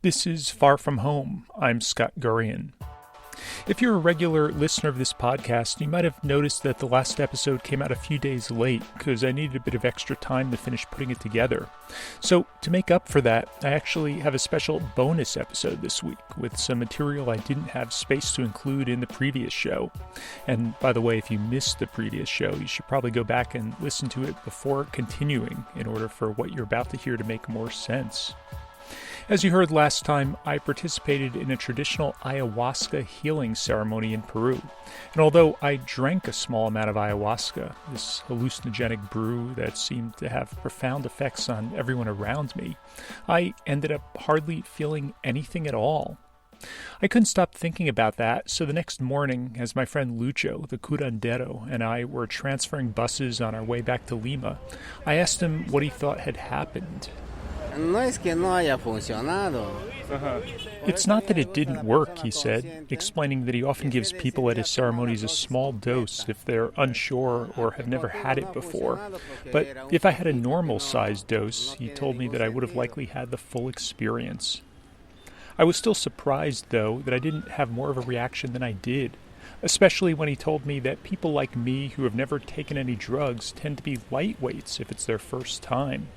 This is Far From Home. I'm Scott Gurian. If you're a regular listener of this podcast, you might have noticed that the last episode came out a few days late because I needed a bit of extra time to finish putting it together. So to make up for that, I actually have a special bonus episode this week with some material I didn't have space to include in the previous show. And by the way, if you missed the previous show, you should probably go back and listen to it before continuing in order for what you're about to hear to make more sense. As you heard last time, I participated in a traditional ayahuasca healing ceremony in Peru. And although I drank a small amount of ayahuasca, this hallucinogenic brew that seemed to have profound effects on everyone around me, I ended up hardly feeling anything at all. I couldn't stop thinking about that, so the next morning, as my friend Lucho, the curandero, and I were transferring buses on our way back to Lima, I asked him what he thought had happened. It's not that it didn't work, he said, explaining that he often gives people at his ceremonies a small dose if they're unsure or have never had it before. But if I had a normal-sized dose, he told me that I would have likely had the full experience. I was still surprised, though, that I didn't have more of a reaction than I did, especially when he told me that people like me who have never taken any drugs tend to be lightweights if it's their first time.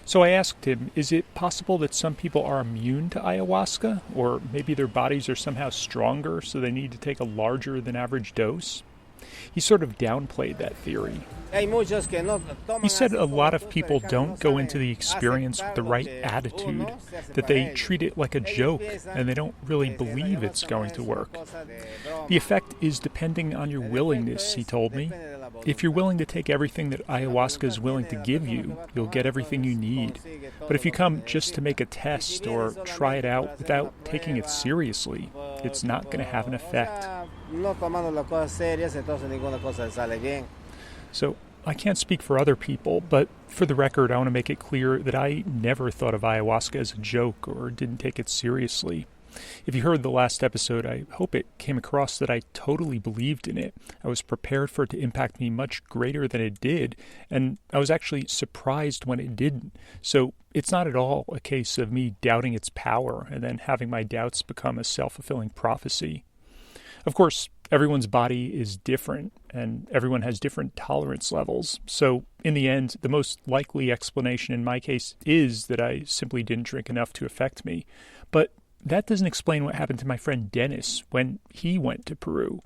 So I asked him, is it possible that some people are immune to ayahuasca? Or maybe their bodies are somehow stronger, so they need to take a larger than average dose? He sort of downplayed that theory. He said a lot of people don't go into the experience with the right attitude, that they treat it like a joke, and they don't really believe it's going to work. The effect is depending on your willingness, he told me. If you're willing to take everything that ayahuasca is willing to give you, you'll get everything you need. But if you come just to make a test or try it out without taking it seriously, it's not going to have an effect. So I can't speak for other people, but for the record, I want to make it clear that I never thought of ayahuasca as a joke or didn't take it seriously. If you heard the last episode, I hope it came across that I totally believed in it. I was prepared for it to impact me much greater than it did, and I was actually surprised when it didn't. So it's not at all a case of me doubting its power and then having my doubts become a self-fulfilling prophecy. Of course, everyone's body is different, and everyone has different tolerance levels. So in the end, the most likely explanation in my case is that I simply didn't drink enough to affect me. But that doesn't explain what happened to my friend Dennis when he went to Peru.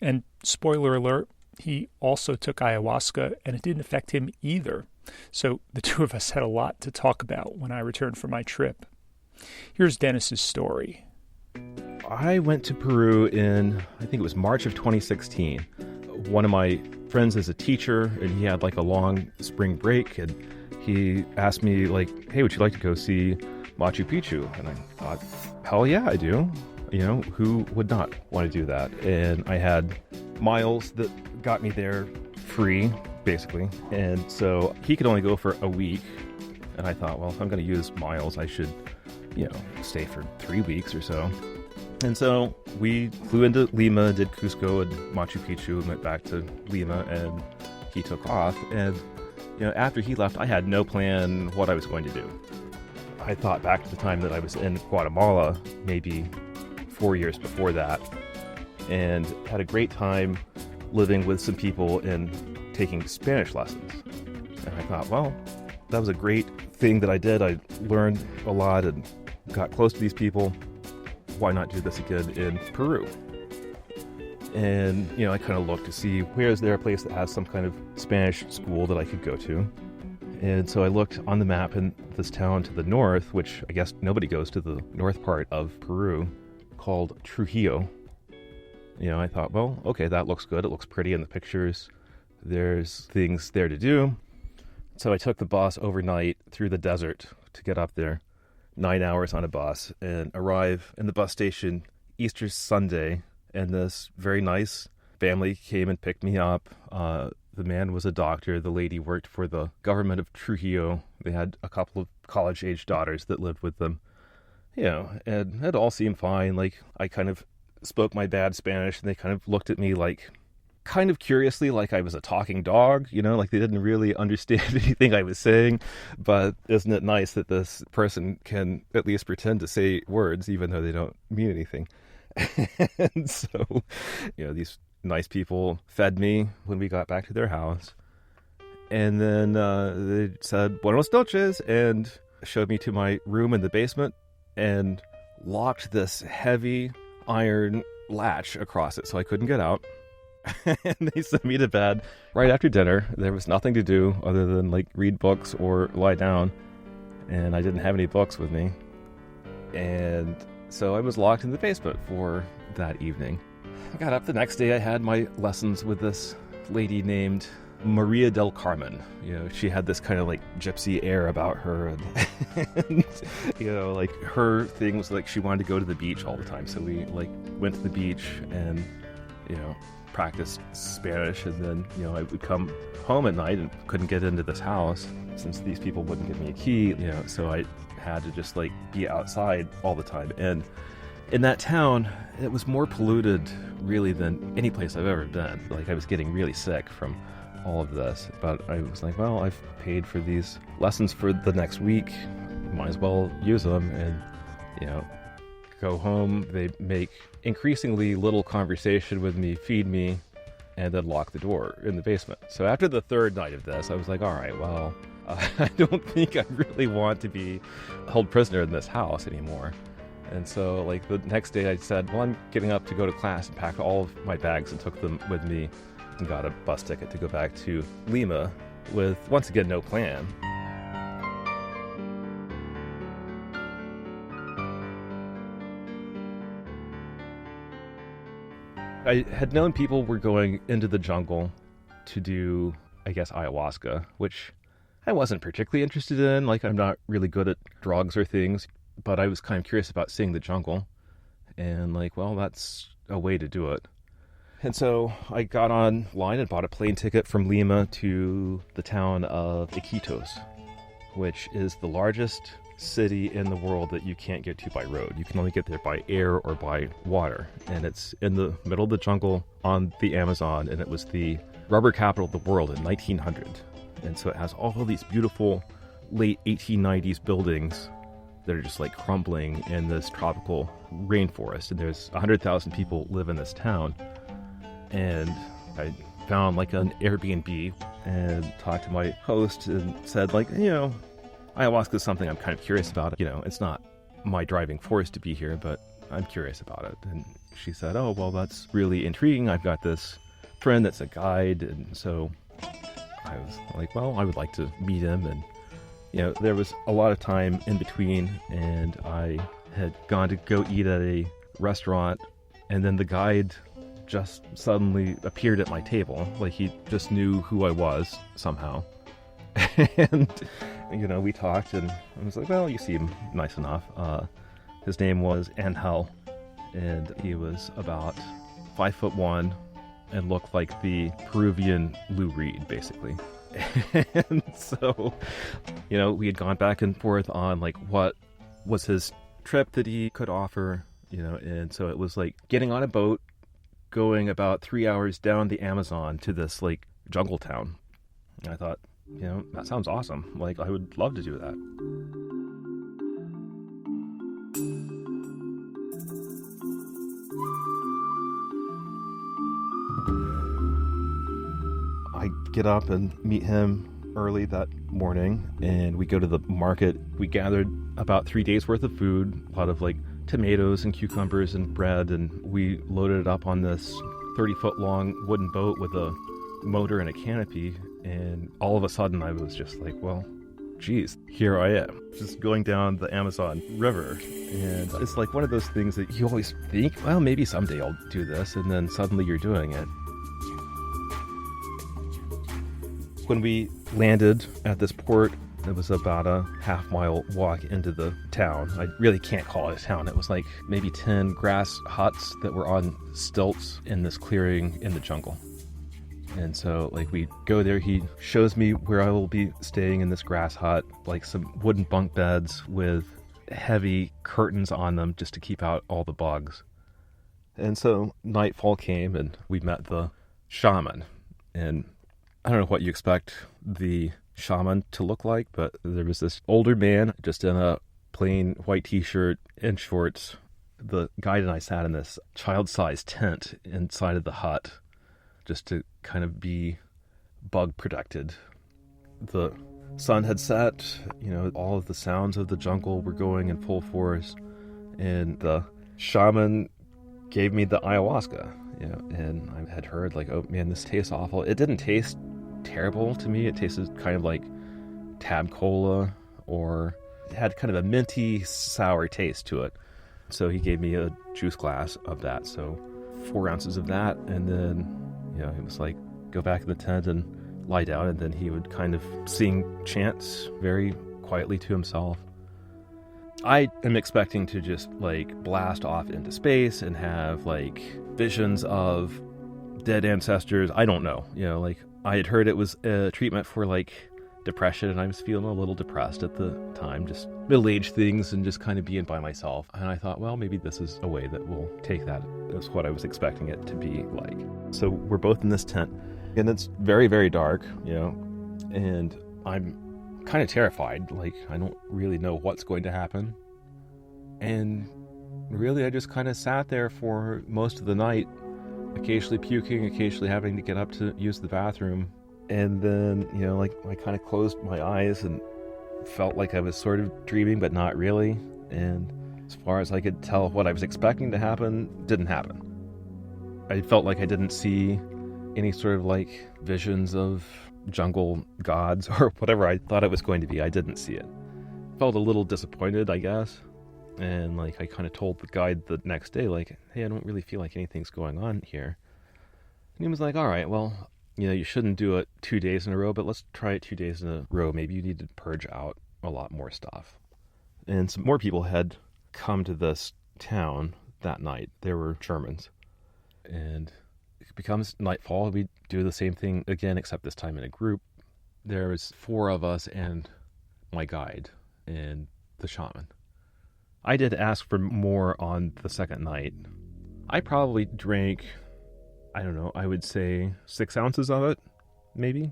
And spoiler alert, he also took ayahuasca, and it didn't affect him either. So the two of us had a lot to talk about when I returned from my trip. Here's Dennis's story. I went to Peru in, I think it was March of 2016. One of my friends is a teacher, and he had like a long spring break, and he asked me like, hey, would you like to go see Machu Picchu? And I thought, hell yeah, I do. You know, who would not want to do that? And I had miles that got me there free, basically. And so he could only go for a week. And I thought, well, if I'm going to use miles, I should, stay for 3 weeks or so. And so we flew into Lima, did Cusco and Machu Picchu, and went back to Lima, and he took off. And, after he left, I had no plan what I was going to do. I thought back to the time that I was in Guatemala, maybe 4 years before that, and had a great time living with some people and taking Spanish lessons. And I thought, well, that was a great thing that I did. I learned a lot and got close to these people. Why not do this again in Peru? And, I kind of looked to see where is there a place that has some kind of Spanish school that I could go to. And so I looked on the map in this town to the north, which I guess nobody goes to the north part of Peru, called Trujillo. I thought, well, okay, that looks good. It looks pretty in the pictures. There's things there to do. So I took the bus overnight through the desert to get up there, 9 hours on a bus, and arrive in the bus station Easter Sunday. And this very nice family came and picked me up. The man was a doctor. The lady worked for the government of Trujillo. They had a couple of college-age daughters that lived with them. And it all seemed fine. Like, I kind of spoke my bad Spanish, and they kind of looked at me like kind of curiously like I was a talking dog, like they didn't really understand anything I was saying. But isn't it nice that this person can at least pretend to say words even though they don't mean anything? And so, these nice people fed me when we got back to their house. And then they said, Buenos noches, and showed me to my room in the basement and locked this heavy iron latch across it so I couldn't get out. And they sent me to bed right after dinner. There was nothing to do other than like read books or lie down. And I didn't have any books with me. And so I was locked in the basement for that evening. I got up the next day. I had my lessons with this lady named Maria del Carmen. She had this kind of like gypsy air about her, and like her thing was like she wanted to go to the beach all the time. So we like went to the beach and practiced Spanish, and then I would come home at night and couldn't get into this house since these people wouldn't give me a key. So I had to just like be outside all the time. And in that town, it was more polluted really than any place I've ever been. Like I was getting really sick from all of this, but I was like, well, I've paid for these lessons for the next week, might as well use them. And go home. They make increasingly little conversation with me, feed me, and then lock the door in the basement. So after the third night of this, I was like, all right, well, I don't think I really want to be held prisoner in this house anymore. And so like the next day I said, well, I'm getting up to go to class, and packed all of my bags and took them with me and got a bus ticket to go back to Lima with, once again, no plan. I had known people were going into the jungle to do, I guess, ayahuasca, which I wasn't particularly interested in. Like, I'm not really good at drugs or things, but I was kind of curious about seeing the jungle. And like, well, that's a way to do it. And so I got online and bought a plane ticket from Lima to the town of Iquitos, which is the largest city in the world that you can't get to by road. You can only get there by air or by water. And it's in the middle of the jungle on the Amazon, and it was the rubber capital of the world in 1900. And so it has all of these beautiful late 1890s buildings that are just like crumbling in this tropical rainforest. And there's 100,000 people live in this town. And I found like an Airbnb and talked to my host and said, like, ayahuasca is something I'm kind of curious about. It's not my driving force to be here, but I'm curious about it. And she said, oh, well, that's really intriguing. I've got this friend that's a guide. And so I was like, well, I would like to meet him. And, there was a lot of time in between, and I had gone to go eat at a restaurant, and then the guide just suddenly appeared at my table. Like he just knew who I was somehow. And, we talked, and I was like, well, you seem nice enough. His name was Angel, and he was about 5'1" and looked like the Peruvian Lou Reed, basically. And so, we had gone back and forth on like what was his trip that he could offer, and so it was like getting on a boat, going about 3 hours down the Amazon to this like jungle town. And I thought, that sounds awesome. Like, I would love to do that. I get up and meet him early that morning, and we go to the market. We gathered about 3 days worth of food, a lot of like tomatoes and cucumbers and bread, and we loaded it up on this 30-foot long wooden boat with a motor and a canopy. And all of a sudden I was just like, well, geez, here I am, just going down the Amazon River. And it's like one of those things that you always think, well, maybe someday I'll do this, and then suddenly you're doing it. When we landed at this port, it was about a half-mile walk into the town. I really can't call it a town. It was like maybe 10 grass huts that were on stilts in this clearing in the jungle. And so, like, we go there, he shows me where I will be staying in this grass hut, like some wooden bunk beds with heavy curtains on them just to keep out all the bugs. And so nightfall came, and we met the shaman. And I don't know what you expect the shaman to look like, but there was this older man just in a plain white t-shirt and shorts. The guide and I sat in this child-sized tent inside of the hut just to kind of be bug protected. The sun had set, all of the sounds of the jungle were going in full force, and the shaman gave me the ayahuasca, and I had heard like, oh man, this tastes awful. It didn't taste terrible to me. It tasted kind of like tab cola, or it had kind of a minty sour taste to it. So he gave me a juice glass of that, so 4 ounces of that, and then he was like, go back in the tent and lie down, and then he would kind of sing chants very quietly to himself. I am expecting to just like blast off into space and have like visions of dead ancestors. I don't know, like I had heard it was a treatment for like depression, and I was feeling a little depressed at the time, just middle-aged things and just kind of being by myself. And I thought, well, maybe this is a way that we'll take that. That's what I was expecting it to be like. So we're both in this tent, and it's very, very dark, and I'm kind of terrified. Like, I don't really know what's going to happen. And really, I just kind of sat there for most of the night, occasionally puking, occasionally having to get up to use the bathroom. And then, like I kind of closed my eyes and felt like I was sort of dreaming, but not really. And as far as I could tell, what I was expecting to happen didn't happen. I felt like I didn't see any sort of like visions of jungle gods or whatever I thought it was going to be. I didn't see it. Felt a little disappointed, I guess. And like I kind of told the guide the next day, like, hey, I don't really feel like anything's going on here. And he was like, all right, well, you shouldn't do it 2 days in a row, but let's try it 2 days in a row. Maybe you need to purge out a lot more stuff. And some more people had come to this town that night. They were Germans. And it becomes nightfall. We do the same thing again, except this time in a group. There was 4 of us and my guide and the shaman. I did ask for more on the second night. I probably drank, I don't know, I would say 6 ounces of it, maybe.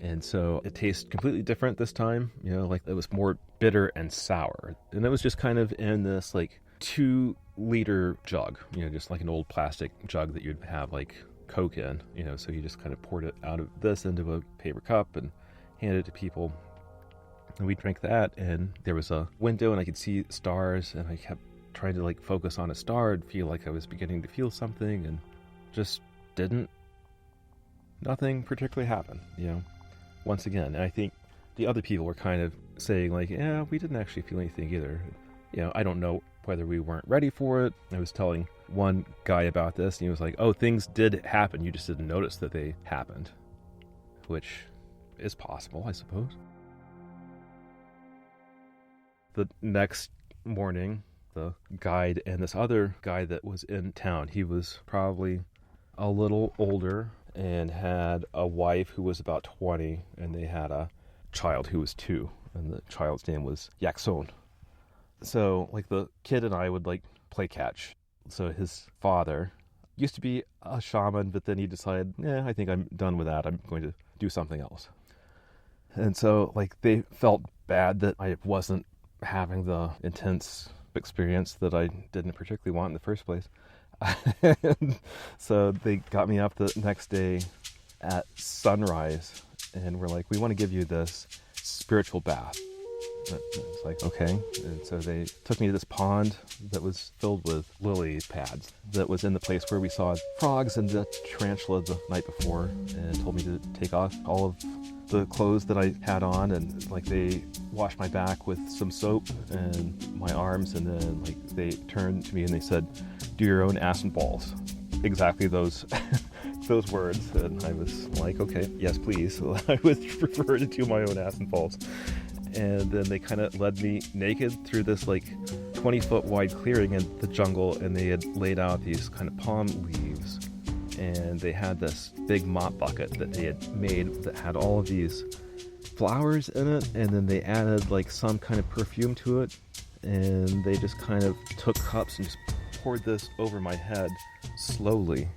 And so it tastes completely different this time, like it was more bitter and sour. And it was just kind of in this like 2-liter jug, just like an old plastic jug that you'd have like Coke in, so you just kind of poured it out of this into a paper cup and handed it to people. And we drank that, and there was a window and I could see stars, and I kept trying to like focus on a star and feel like I was beginning to feel something, and just nothing particularly happened, once again. And I think the other people were kind of saying like, yeah, we didn't actually feel anything either. I don't know whether we weren't ready for it. I was telling one guy about this, and he was like, oh, things did happen, you just didn't notice that they happened, which is possible, I suppose. The next morning, the guide and this other guy that was in town, he was probably a little older and had a wife who was about 20, and they had a child who was 2, and the child's name was Yakson. So like the kid and I would like play catch. So his father used to be a shaman, but then he decided, I think I'm done with that. I'm going to do something else. And so like they felt bad that I wasn't having the intense experience that I didn't particularly want in the first place. So they got me up the next day at sunrise, and were like, we want to give you this spiritual bath. It's like, okay. And so they took me to this pond that was filled with lily pads that was in the place where we saw frogs and the tarantula the night before, and told me to take off all of the clothes that I had on, and like they washed my back with some soap and my arms, and then like they turned to me and they said, do your own ass and balls. Exactly those those words. And I was like, okay, yes please. So I would prefer to do my own ass and balls. And then they kind of led me naked through this like 20-foot wide clearing in the jungle, and they had laid out these kind of palm leaves, and they had this big mop bucket that they had made that had all of these flowers in it, and then they added like some kind of perfume to it, and they just kind of took cups and just poured this over my head slowly.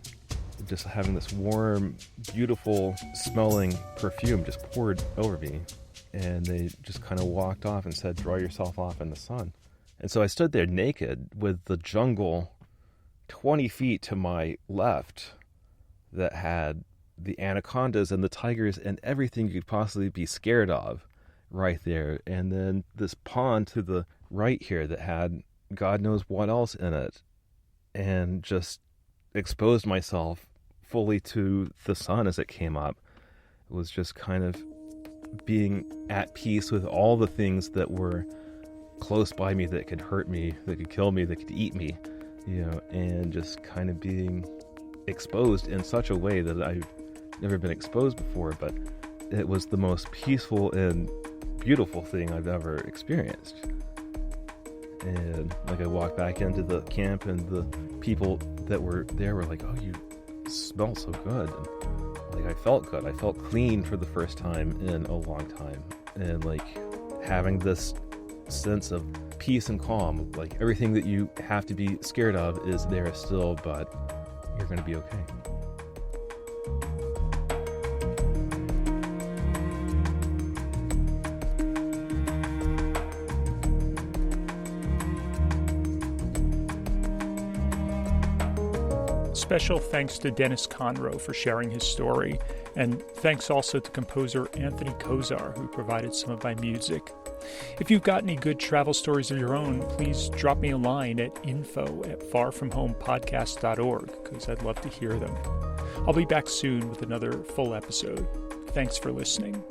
just having this warm, beautiful smelling perfume just poured over me. And they just kind of walked off and said, dry yourself off in the sun. And so I stood there naked with the jungle 20 feet to my left that had the anacondas and the tigers and everything you could possibly be scared of right there. And then this pond to the right here that had God knows what else in it. And just exposed myself fully to the sun as it came up. It was just kind of being at peace with all the things that were close by me that could hurt me, that could kill me, that could eat me, and just kind of being exposed in such a way that I've never been exposed before, but it was the most peaceful and beautiful thing I've ever experienced. And I walked back into the camp, and the people that were there were like, oh, you smell so good. And I felt good. I felt clean for the first time in a long time. And having this sense of peace and calm, everything that you have to be scared of is there still, but you're going to be okay. Special thanks to Dennis Conroe for sharing his story, and thanks also to composer Anthony Kozar, who provided some of my music. If you've got any good travel stories of your own, please drop me a line at info@farfromhomepodcast.org, because I'd love to hear them. I'll be back soon with another full episode. Thanks for listening.